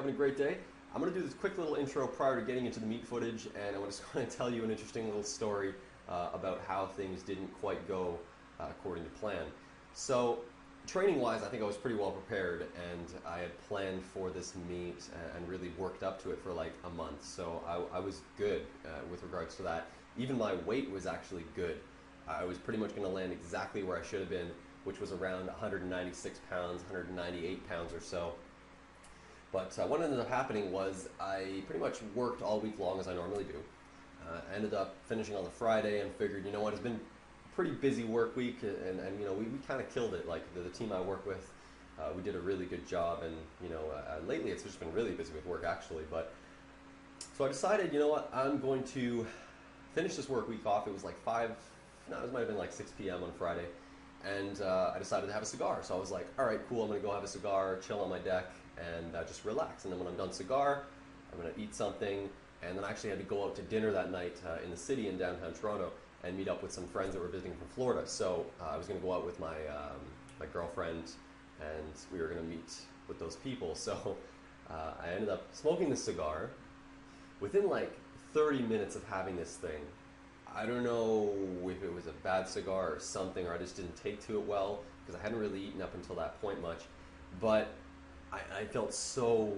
having a great day? I'm going to do this quick little intro prior to getting into the meat footage, and I'm just going to tell you an interesting little story about how things didn't quite go according to plan. So, training-wise, I think I was pretty well prepared, and I had planned for this meet and really worked up to it for like a month. So I was good with regards to that. Even my weight was actually good. I was pretty much going to land exactly where I should have been, which was around 196 pounds, 198 pounds or so. But what ended up happening was I pretty much worked all week long as I normally do. I ended up finishing on the Friday and figured, you know what, it's been a pretty busy work week, and you know, we kind of killed it. Like the team I work with, we did a really good job, and you know, lately it's just been really busy with work actually. But so I decided, you know what, I'm going to finish this work week off. It was like it might have been like 6 p.m. on Friday, and I decided to have a cigar. So I was like, all right, cool, I'm gonna go have a cigar, chill on my deck, and just relax. And then when I'm done cigar, I'm gonna eat something, and then I actually had to go out to dinner that night in the city in downtown Toronto and meet up with some friends that were visiting from Florida. So I was gonna go out with my my girlfriend, and we were gonna meet with those people. So I ended up smoking this cigar. Within like 30 minutes of having this thing, I don't know if it was a bad cigar or something, or I just didn't take to it well, because I hadn't really eaten up until that point much. But I felt so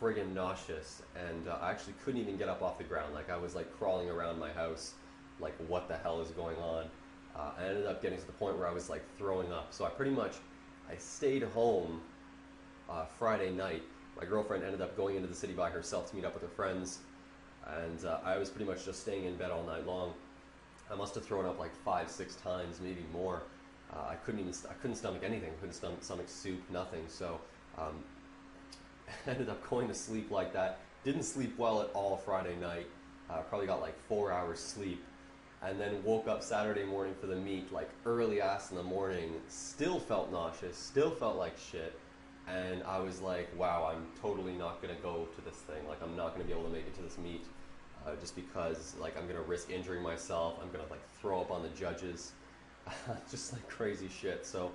friggin' nauseous, and I actually couldn't even get up off the ground. Like I was like crawling around my house, like what the hell is going on? I ended up getting to the point where I was like throwing up. So I stayed home Friday night. My girlfriend ended up going into the city by herself to meet up with her friends, and I was pretty much just staying in bed all night long. I must have thrown up like 5-6 times, maybe more. I couldn't stomach anything. I couldn't stomach soup, nothing. So ended up going to sleep like that. Didn't sleep well at all Friday night. Probably got like 4 hours sleep, and then woke up Saturday morning for the meet, like early ass in the morning. Still felt nauseous. Still felt like shit. And I was like, wow, I'm totally not gonna go to this thing. Like I'm not gonna be able to make it to this meet. Just because like I'm gonna risk injuring myself. I'm gonna like throw up on the judges. Just like crazy shit. So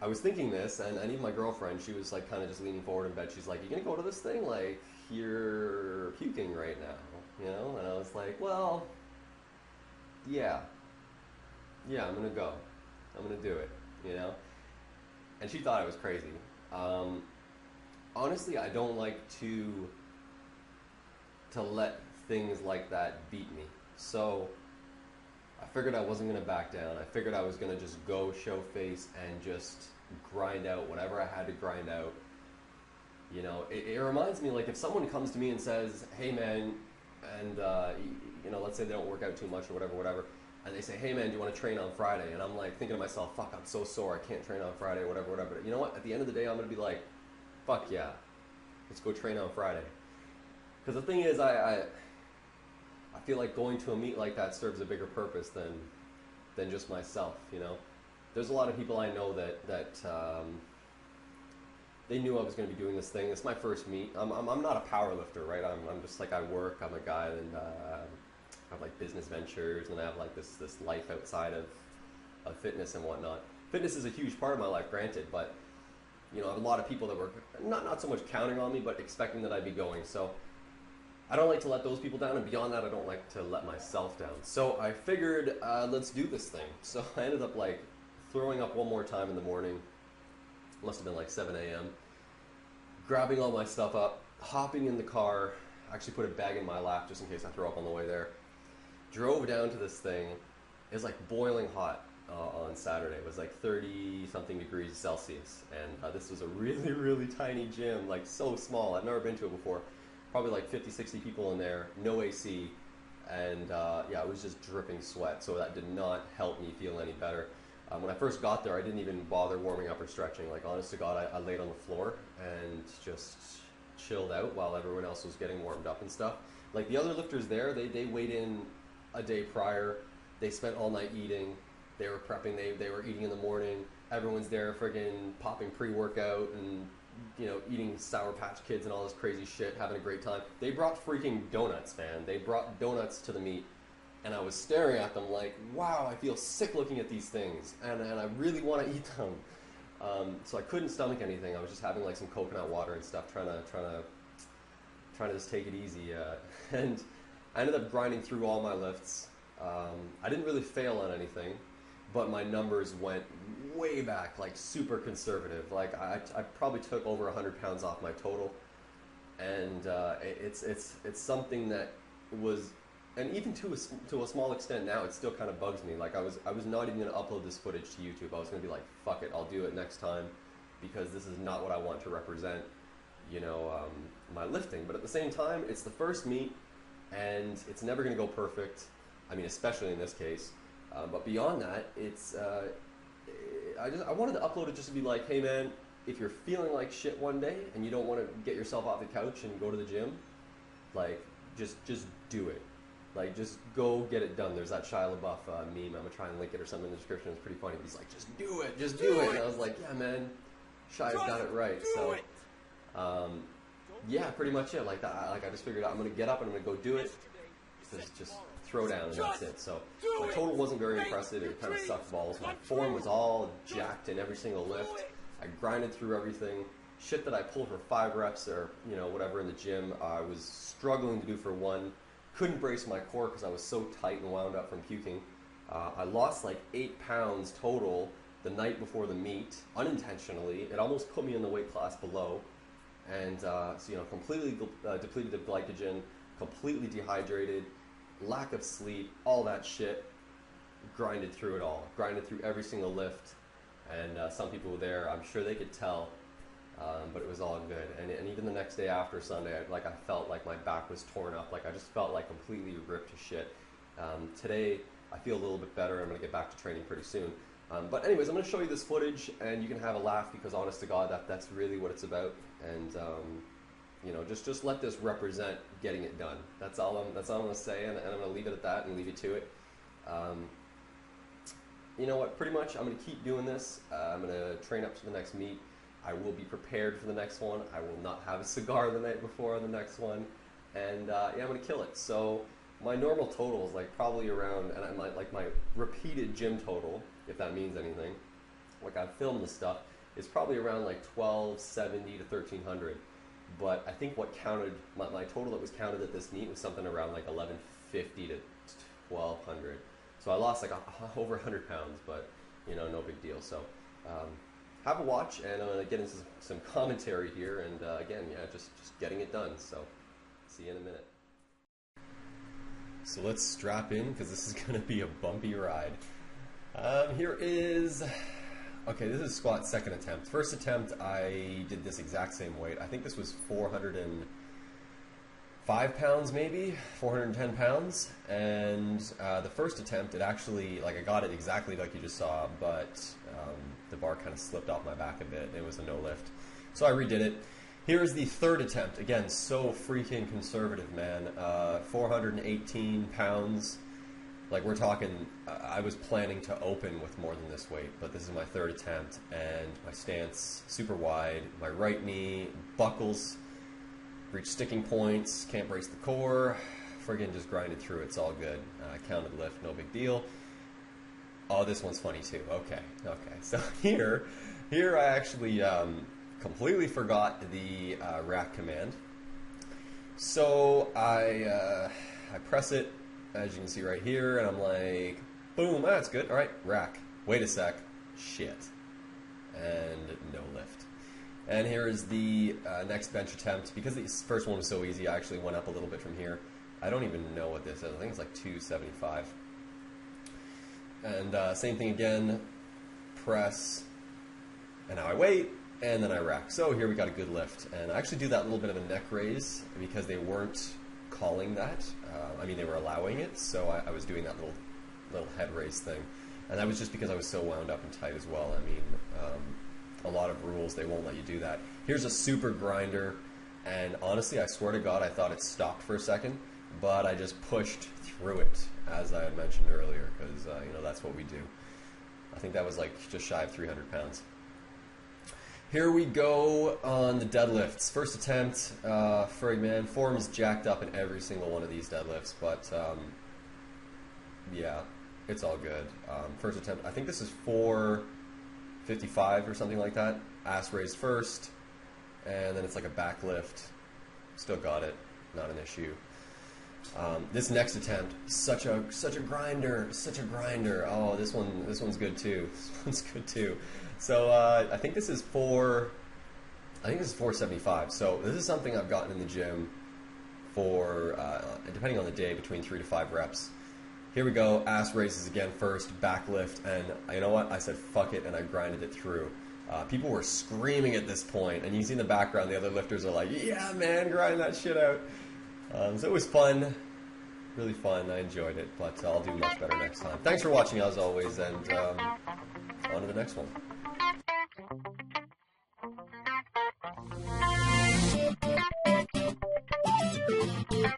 I was thinking this, and even my girlfriend, she was like kind of just leaning forward in bed. She's like, you gonna go to this thing? Like you're puking right now, you know? And I was like, well, yeah, I'm gonna go. I'm gonna do it, you know? And she thought I was crazy. Honestly, I don't like to let things like that beat me. So I figured I wasn't going to back down. I figured I was going to just go show face and just grind out whatever I had to grind out. You know, it reminds me, like if someone comes to me and says, hey man, and you know, let's say they don't work out too much or whatever, and they say, hey man, do you want to train on Friday? And I'm like thinking to myself, fuck, I'm so sore, I can't train on Friday or whatever. But you know what? At the end of the day, I'm going to be like, fuck yeah, let's go train on Friday. Because the thing is, I feel like going to a meet like that serves a bigger purpose than just myself, you know? There's a lot of people I know that they knew I was going to be doing this thing. It's my first meet. I'm not a power lifter, right? I'm just like, I work, I'm a guy, and I have like business ventures, and I have like this life outside of fitness and whatnot. Fitness is a huge part of my life, granted, but you know, I have a lot of people that were not so much counting on me, but expecting that I'd be going. So I don't like to let those people down, and beyond that, I don't like to let myself down. So I figured, let's do this thing. So I ended up like throwing up one more time in the morning. Must have been like 7 a.m. Grabbing all my stuff up, hopping in the car, actually put a bag in my lap just in case I throw up on the way there. Drove down to this thing. It was like boiling hot on Saturday. It was like 30-something degrees Celsius. And this was a really, really tiny gym, like so small. I've never been to it before. Probably like 50-60 people in there, no AC, and yeah, it was just dripping sweat, so that did not help me feel any better. When I first got there, I didn't even bother warming up or stretching. Like, honest to God, I laid on the floor and just chilled out while everyone else was getting warmed up and stuff. Like, the other lifters there, they weighed in a day prior, they spent all night eating, they were prepping, they were eating in the morning, everyone's there friggin' popping pre-workout and you know, eating Sour Patch Kids and all this crazy shit, having a great time. They brought freaking donuts, man. They brought donuts to the meet, and I was staring at them like, wow, I feel sick looking at these things, and I really want to eat them. So I couldn't stomach anything. I was just having like some coconut water and stuff, trying to just take it easy. And I ended up grinding through all my lifts. I didn't really fail on anything, but my numbers went way back, like super conservative. Like I probably took over 100 pounds off my total, and it's something that was, and even to a small extent now, it still kind of bugs me. Like I was not even going to upload this footage to YouTube. I was going to be like, fuck it, I'll do it next time, because this is not what I want to represent, you know, my lifting. But at the same time, it's the first meet, and it's never going to go perfect. I mean, especially in this case. But beyond that, it's I wanted to upload it just to be like, hey man, if you're feeling like shit one day and you don't want to get yourself off the couch and go to the gym, like just do it. Like, just go get it done. There's that Shia Labeouf meme. I'm going to try and link it or something in the description. It's pretty funny. He's like, just do it. Just do it. And I was like, yeah, man, Shia's got it right. So, yeah, pretty much it. Like, I just figured out I'm going to get up and I'm going to go do it. Just throw down and that's it. So, my total wasn't very impressive. It kind of sucked balls. My form was all jacked in every single lift. I grinded through everything. Shit that I pulled for 5 reps or, you know, whatever in the gym, I was struggling to do for 1. Couldn't brace my core because I was so tight and wound up from puking. I lost like 8 pounds total the night before the meet, unintentionally. It almost put me in the weight class below. And so, you know, completely depleted of glycogen, completely dehydrated, lack of sleep, all that shit. Grinded through it all. Grinded through every single lift. And some people were there, I'm sure they could tell. But it was all good, and even the next day after Sunday, I felt like my back was torn up. Like I just felt like completely ripped to shit. Today, I feel a little bit better. I'm gonna get back to training pretty soon. But anyways, I'm gonna show you this footage, and you can have a laugh because, honest to God, that's really what it's about. And you know, just let this represent getting it done. That's all I'm gonna say, and I'm gonna leave it at that and leave you to it. You know what? Pretty much, I'm gonna keep doing this. I'm gonna train up to the next meet. I will be prepared for the next one. I will not have a cigar the night before on the next one. And yeah, I'm going to kill it. So my normal total is like probably around, and I might like my repeated gym total, if that means anything. Like I've filmed the stuff, is probably around like 1270 to 1300. But I think what counted, my total that was counted at this meet was something around like 1150 to 1200. So I lost like over 100 pounds, but you know, no big deal. So have a watch, and I'm going to get into some commentary here, and again, yeah, just getting it done. So see you in a minute. So let's strap in, because this is going to be a bumpy ride. Here is, okay, this is squat second attempt. First attempt, I did this exact same weight. I think this was 405 pounds maybe, 410 pounds. And the first attempt, it actually, like I got it exactly like you just saw, but the bar kind of slipped off my back a bit. It was a no lift. So I redid it. Here is the third attempt. Again, so freaking conservative, man. 418 pounds. Like we're talking, I was planning to open with more than this weight, but this is my third attempt, and my stance super wide. My right knee buckles, reach sticking points, can't brace the core. Friggin' just grinded through. It's all good. Counted lift, no big deal. Oh, this one's funny too. Okay. So here I actually completely forgot the rack command. So I press it, as you can see right here, and I'm like, boom, that's good. All right, rack. Wait a sec. Shit. And no lift. And here is the next bench attempt. Because the first one was so easy, I actually went up a little bit from here. I don't even know what this is. I think it's like 275. And same thing again, press, and now I wait, and then I rack. So here we got a good lift. And I actually do that little bit of a neck raise because they weren't calling that. I mean, they were allowing it, so I was doing that little head raise thing. And that was just because I was so wound up and tight as well. I mean, a lot of rules, they won't let you do that. Here's a super grinder, and honestly, I swear to God, I thought it stopped for a second, but I just pushed through it, as I had mentioned earlier, because you know, that's what we do. I think that was like just shy of 300 pounds. Here we go on the deadlifts. First attempt, frig man, form is jacked up in every single one of these deadlifts, but yeah, it's all good. First attempt, I think this is 4 55 or something like that. Ass raised first, and then it's like a back lift. Still got it, not an issue. This next attempt, such a grinder, Oh, this one's good too. This one's good too. So I think this is 475. So this is something I've gotten in the gym for, depending on the day, between 3 to 5 reps. Here we go, ass raises again first, back lift, and you know what? I said fuck it, and I grinded it through. People were screaming at this point, and you see in the background the other lifters are like, yeah man, grind that shit out. So it was fun, really fun, I enjoyed it, but I'll do much better next time. Thanks for watching as always, and on to the next one.